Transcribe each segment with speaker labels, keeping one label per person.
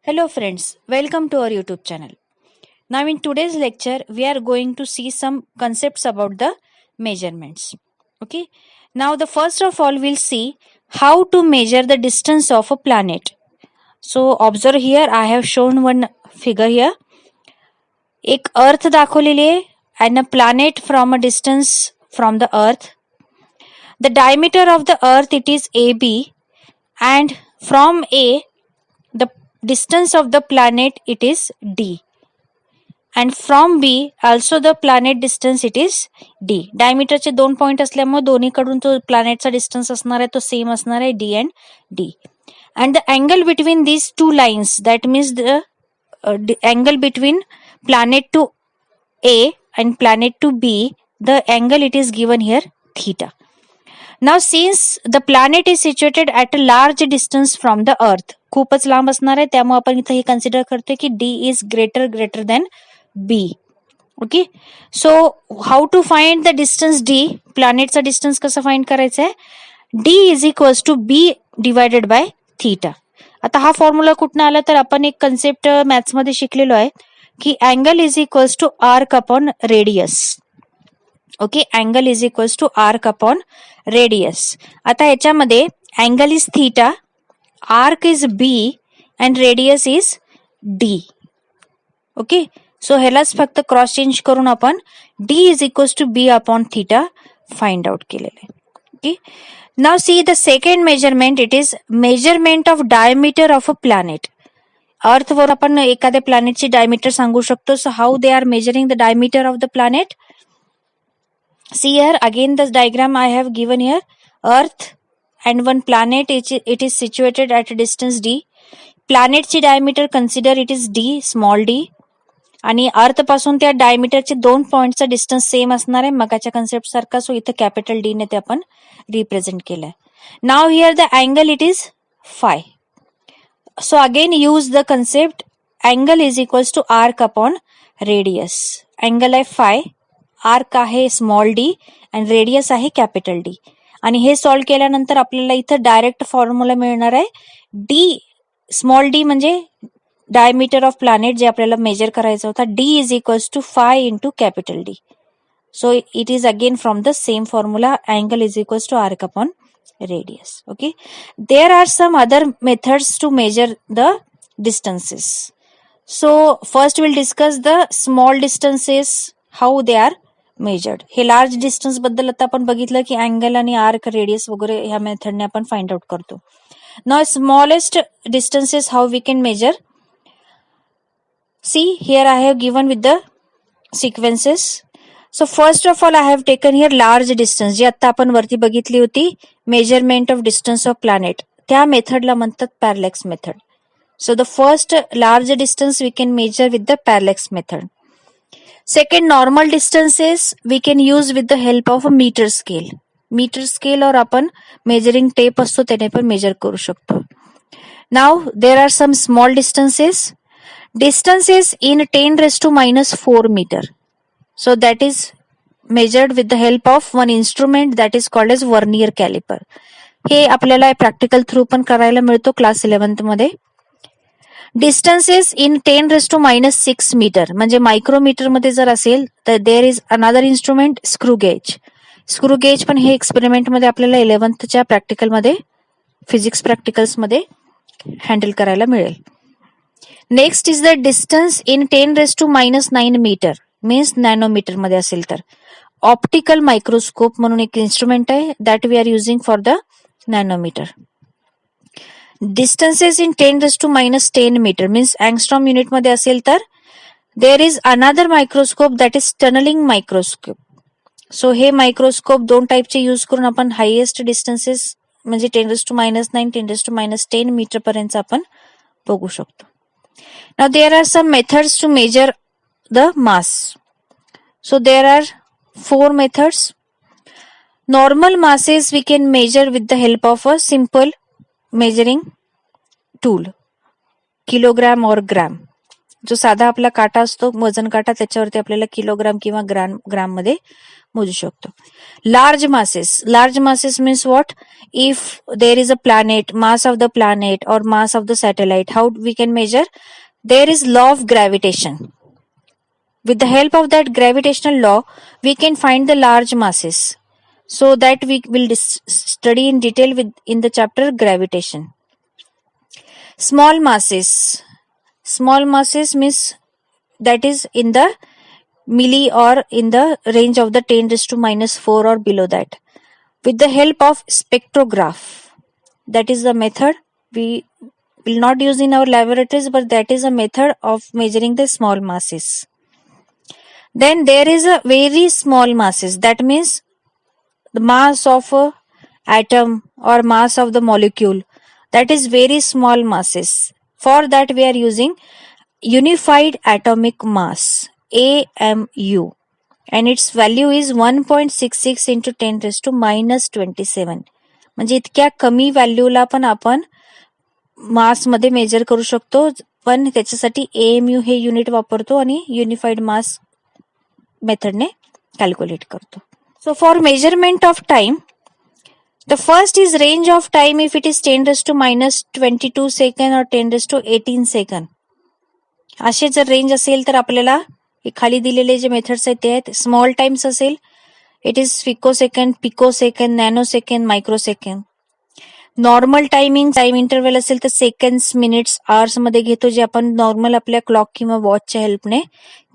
Speaker 1: Hello friends, welcome to our YouTube channel. Now in today's lecture, we are going to see some concepts about the measurements. Okay. Now the first of all, we'll see how to measure the distance of a planet. So observe here, I have shown one figure here. एक earth दाखवलेली आहे and a planet from a distance from the earth. The diameter of the earth it is AB, and from A the distance of the planet it is D, and from B also the planet distance it is D. डायमीटरचे 2 point असल्यामुळे दोन्हीकडून तो प्लॅनेटचा distance असणार आहे तो same असणार आहे D and D. And the angle between these two lines, that means the angle between planet to A and planet to B, the angle it is given here theta. Now since the planet is situated at a large distance from the earth, खूपच लांब असणार आहे त्यामुळे आपण इथे हे consider करतोय की D is greater than B. Okay, so how to find the distance D, प्लॅनेटचा डिस्टन्स कसं फाइंड करायचं आहे? D is equals to B divided by theta. आता हा फॉर्म्युला कुठनं आला तर आपण एक कन्सेप्ट मॅथ्स मध्ये शिकलेलो आहे की angle is equals to arc upon radius. Okay, angle is equals to arc upon radius. आता याच्यामध्ये angle is theta, arc is B and radius is D. Okay, so ह्यालाच फक्त क्रॉस चेंज करून आपण D is equals to B upon theta find out केलेलं आहे. Okay, now see the second measurement, it is measurement of diameter of a planet. अर्थवर आपण एखाद्या प्लॅनेटची डायमीटर सांगू शकतो. So how they are measuring the diameter of the planet? See here again the diagram I have given here. Earth and one planet, it is situated at a distance D. Planet ची diameter consider it is D, small d. आणि अर्थ पासून त्या डायमीटरचे 2 पॉइंटचा distance same असणार आहे मगाच्या concept सारखा. सो इथं capital D ने ते आपण रिप्रेझेंट केलंय. Now here the angle it is phi. So again use the concept angle is equals to arc upon radius. Angle आहे फाय, आर्क आहे स्मॉल डी अँड रेडियस आहे कॅपिटल डी. आणि हे solve केल्यानंतर आपल्याला इथं डायरेक्ट फॉर्म्युला मिळणार आहे. डी स्मॉल डी म्हणजे डायमीटर ऑफ प्लॅनेट जे आपल्याला मेजर करायचा होता. D is equals to phi into capital D. So it is again from the same formula angle is equals to arc upon radius. Okay, there are some other methods to measure the distances. So first will discuss the small distances, how they are measured. हे large distance बद्दल आता आपण बघितलं की angle आणि arc radius वगैरे ह्या मेथडने आपण फाइंड आउट करतो. Now smallest distances how we can measure. See here I have given with the sequences. So first of all I have taken here large distance, जी आता आपण वरती बघितली होती measurement of distance of planet, त्या मेथडला म्हणतात parallax method. So the first large distance we can measure with the parallax method. Second normal distances we can use with the help of a metre scale. Metre scale और आपण measuring tape असतो त्याने पण measure करू शकतो. Now there are some small distances. Distances in 10 raised to minus 4 meter. So that is measured with the help of one instrument that is called as Vernier caliper. हे आपल्याला practical through पण करायला मिळतो class 11th मध्ये. Distances in 10 raised to minus 6 metre म्हणजे micrometre मध्ये जर असेल तर there is another instrument screw gauge. Screw gauge पण हे एक्सपेरिमेंट मध्ये आपल्याला 11thच्या प्रॅक्टिकल मध्ये फिजिक्स प्रॅक्टिकल्स मध्ये हँडल करायला मिळेल. Next is the distance in 10 raised to minus 9 metre, means nanometre मध्ये असेल तर ऑप्टिकल मायक्रोस्कोप म्हणून एक इन्स्ट्रुमेंट आहे that we are using for the nanometre. Distances in 10 raised to minus 10 metre means angstrom unit मध्ये असेल तर there is another microscope that is tunnelling microscope. So हे मायक्रोस्कोप 2 टाईपचे यूज करून आपण हायएस्ट डिस्टन्सेस म्हणजे 10 raised to minus 9, 10 raised to minus 10 metre पर्यंत आपण बघू शकतो. Now there are some methods to measure the mass. So there are 4 methods. Normal masses we can measure with the help of a simple measuring tool, kilogram or gram. जो साधा आपला काटा असतो वजन काटा त्याच्यावरती आपल्याला किलोग्राम किंवा ग्राम मध्ये मोजू शकतो. Large masses means what? If there is a planet, mass of the planet or mass of the satellite, how we can measure? There is law of gravitation. With the help of that gravitational law, we can find the large masses. So that we will study in detail in the chapter gravitation. Small masses means that is in the milli or in the range of the 10 raised to minus 4 or below that. With the help of spectrograph, that is the method we will not use in our laboratories, but that is a method of measuring the small masses. Then there is a very small masses, that means the mass of a atom or mass of the molecule, that is very small masses. For that we are using unified atomic mass, AMU, and its value is 1.66 into 10 raised to minus 27. म्हणजे इतक्या कमी व्हॅल्यूला पण आपण मास मध्ये major करू शकतो, पण त्याच्यासाठी AMU हे युनिट वापरतो आणि युनिफाईड मास मेथडने कॅल्क्युलेट करतो. So for measurement of time, the first is range of time if it is 10 raised to minus 22 second or 10 raised to 18 second. असे जर रेंज असेल तर आपल्याला खाली दिलेले जे मेथड्स आहेत ते आहेत. स्मॉल टाइम्स असेल, it is picosecond, picosecond, nanosecond, microsecond. Normal timing time interval असेल तर सेकंड्स, मिनिट्स, आवर्स मध्ये घेतो, जे आपण नॉर्मल आपल्या क्लॉक किंवा वॉचच्या हेल्पने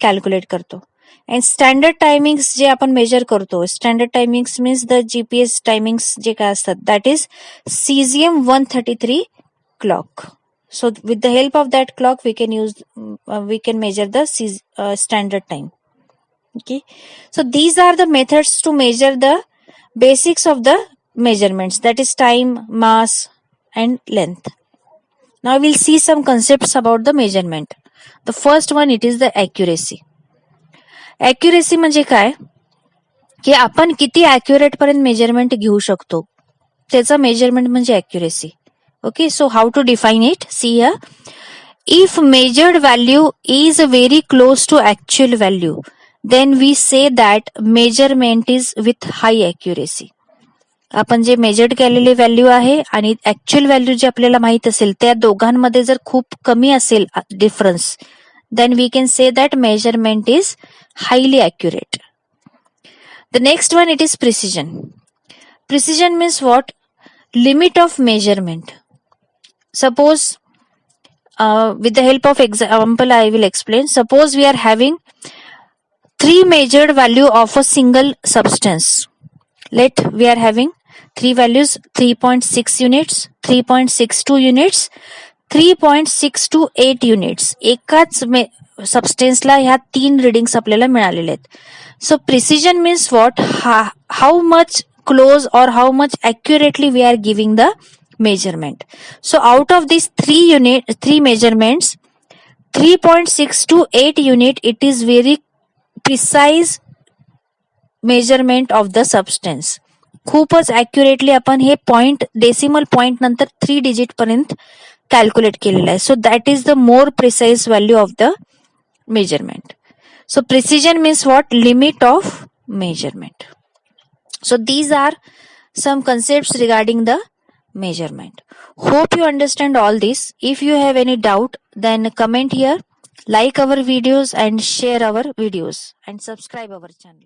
Speaker 1: कॅल्क्युलेट करतो. अँड स्टँडर्ड टायमिंग्स जे आपण मेजर करतो, standard timings means the GPS timings जे काय असतात, that is caesium 133 clock. So with the help of that clock we can measure the standard time. Okay, so these are the methods to measure the basics of the measurements, that is time, mass and length. Now we'll see some concepts about the measurement. The first one, it is the accuracy. Accuracy म्हणजे काय की आपण किती accurate पर्यंत measurement घेऊ शकतो, त्याचा measurement म्हणजे accuracy. Okay, so how to define it? See here, if measured value is very close to actual value, then we say that measurement is with high accuracy. आपण जे मेजर्ड केलेले value आहे आणि actual value जे आपल्याला माहित असेल त्या दोघांमध्ये जर खूप कमी असेल difference, then we can say that measurement is highly accurate. The next one, it is precision. Precision means what? Limit of measurement. Suppose with the help of example I will explain. Suppose we are having 3 measured value of a single substance. Let we are having 3 values, 3.6 units, 3.62 units, 3.628 units. एकाच सबस्टेन्सला ह्या 3 readings आपल्याला मिळालेले आहेत. So precision means what? How much close or how much accurately we are giving the measurement. So out of these 3 measurements, 3.628 unit, it is very precise measurement of the substance. खूपच accurately आपण हे point, decimal point नंतर 3 digit पर्यंत calculate केलेलं आहे. So that is the more precise value of the measurement. So precision means what? Limit of measurement. So these are some concepts regarding the measurement. Hope you understand all this. If you have any doubt, then comment here, like our videos and share our videos and subscribe our channel.